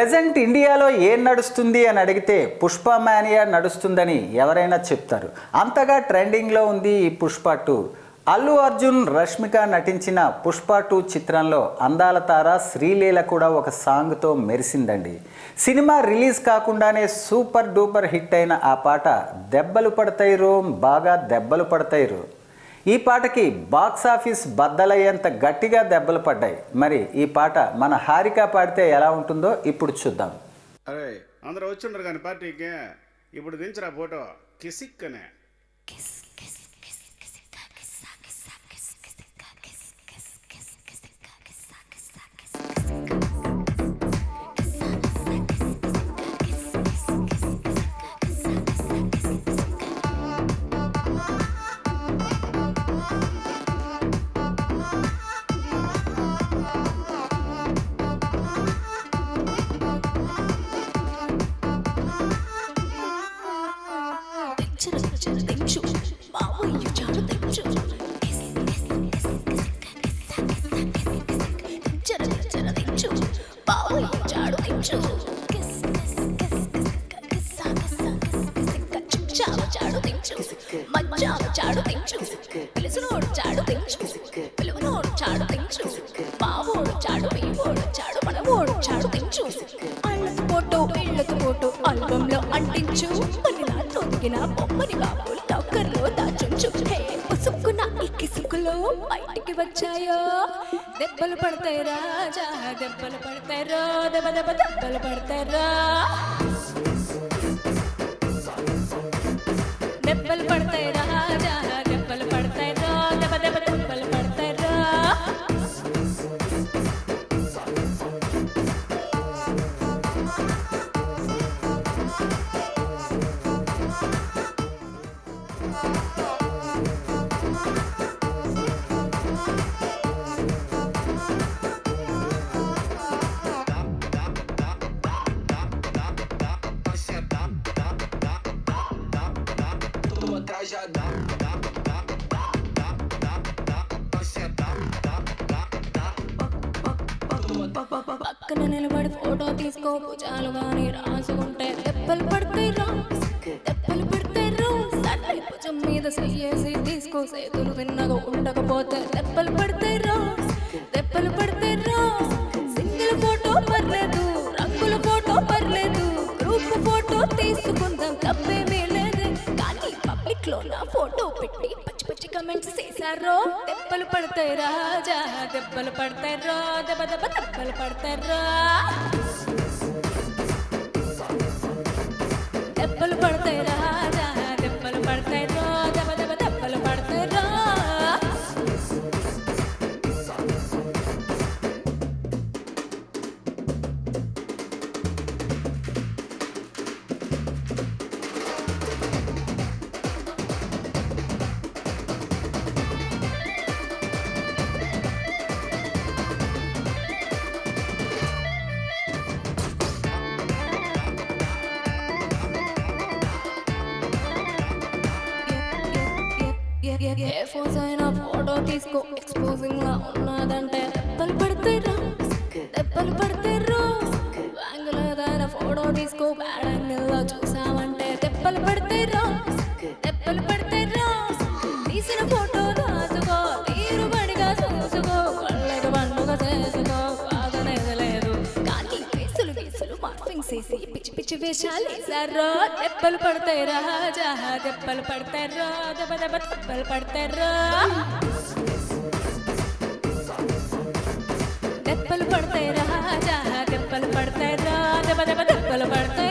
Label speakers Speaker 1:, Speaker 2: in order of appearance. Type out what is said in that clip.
Speaker 1: Present ఇండియాలో ఏం నడుస్తుంది అని అడిగితే పుష్ప మానియా నడుస్తుందని ఎవరైనా చెప్తారు. అంతగా ట్రెండింగ్లో ఉంది ఈ పుష్ప 2. అల్లు అర్జున్, రష్మిక నటించిన పుష్ప 2 చిత్రంలో అందాల తార శ్రీలీల కూడా ఒక సాంగ్తో మెరిసిందండి. సినిమా రిలీజ్ కాకుండానే సూపర్ డూపర్ హిట్ అయిన ఆ పాట దెబ్బలు పడతాయి రో, బాగా దెబ్బలు పడతాయి రో. ఈ పాటకి బాక్స్ ఆఫీస్ బద్దలయ్యేంత గట్టిగా దెబ్బలు పడ్డాయి. మరి ఈ పాట మన హారిక పాడితే ఎలా ఉంటుందో ఇప్పుడు చూద్దాం.
Speaker 2: అరే అందరూ వచ్చిండ్రు కానీ పార్టీకి ఇప్పుడు దించరా ఫోటో కిసిక్కనే.
Speaker 3: ఆల్బంలో అంటించు పనిలాతో దిగిన బొమ్మని బాబు లాకర్లో దాచుంచు. పుసుక్కున ఈ కిసుకులో బయటికి వచ్చాయో దెబ్బలు పడతాయి రాజా, దెబ్బలు పడతాయి రా, దెబ్బ దెబ్బ దెబ్బలు పడతాయి రా, దెబ్బలు పడతాయి రాజా, దెబ్బలు పడతాయి రా, దెబ్బ దెబ్బ దెబ్బలు పడతాయి రా. పక్కన నిలబడి ఫోటో తీసుకో, భుజాలు గాని రాసుకుంటే దెబ్బలు పడతాయి రా, దెబ్బలు పడతాయి రా. సడలి భుజం మీద చెయ్యేసి తీసుకో, చేతులు విన్నగా ఉండకపోతే దెబ్బలు పడతాయి రా, దెబ్బలు పడతాయి రా. సింగిల్ ఫోటో పర్లేదు, రంగుల ఫోటో పర్లేదు, గ్రూప్ ఫోటో తీసుకుందాం తప్పేమీ లేదు. కానీ పబ్లిక్ లో నా ఫోటో పెట్టి పచ్చి పచ్చి కమెంట్స్ చేశారో దెబ్బలు పడతాయి రాజా, దెబ్బలు పడతాయి రా, దెబ్బ దెబ్బ దెబ్బలు పడతాయి రా, దెబ్బలు పడతాయి రాజా, దెబ్బలు పడతాయి రా, దెబ్బ దెబ్బ దెబ్బలు పడతాయి రా. ఏ ఫోజ్ అయినా ఫోటో తీసుకో, ఎక్స్పోజింగ్ లా ఉన్నదంటే దెబ్బలు పడతాయి రా, దెబ్బలు పడతాయి రా. యాంగిల్ ఏదైనా ఫోటో తీసుకో, బ్యాడ్ యాంగిల్ లో చూసామంటే దెబ్బలు పడతాయి రా, దెబ్బలు పడతాయి రా. తీసిన ఫోటో దాచుకో, తీరుబడిగా చూసుకో, కళ్ళకు పండుగ చేసుకో, బాధనేది లేదు. కానీ వేసులు వేసులు మార్పింగ్ చేసి పిచ్చి పిచ్చి వేషాలు వేసారో దెబ్బలు పడతాయి రాజా, దెబ్బలు పడతాయి రా, దెబ్బ దెబ్బ దెబ్బలు పడతాయి రా, దెబ్బలు పడతాయి రాజా, దెబ్బలు పడతాయి రా, దెబ్బ దెబ్బ దెబ్బలు పడతాయి.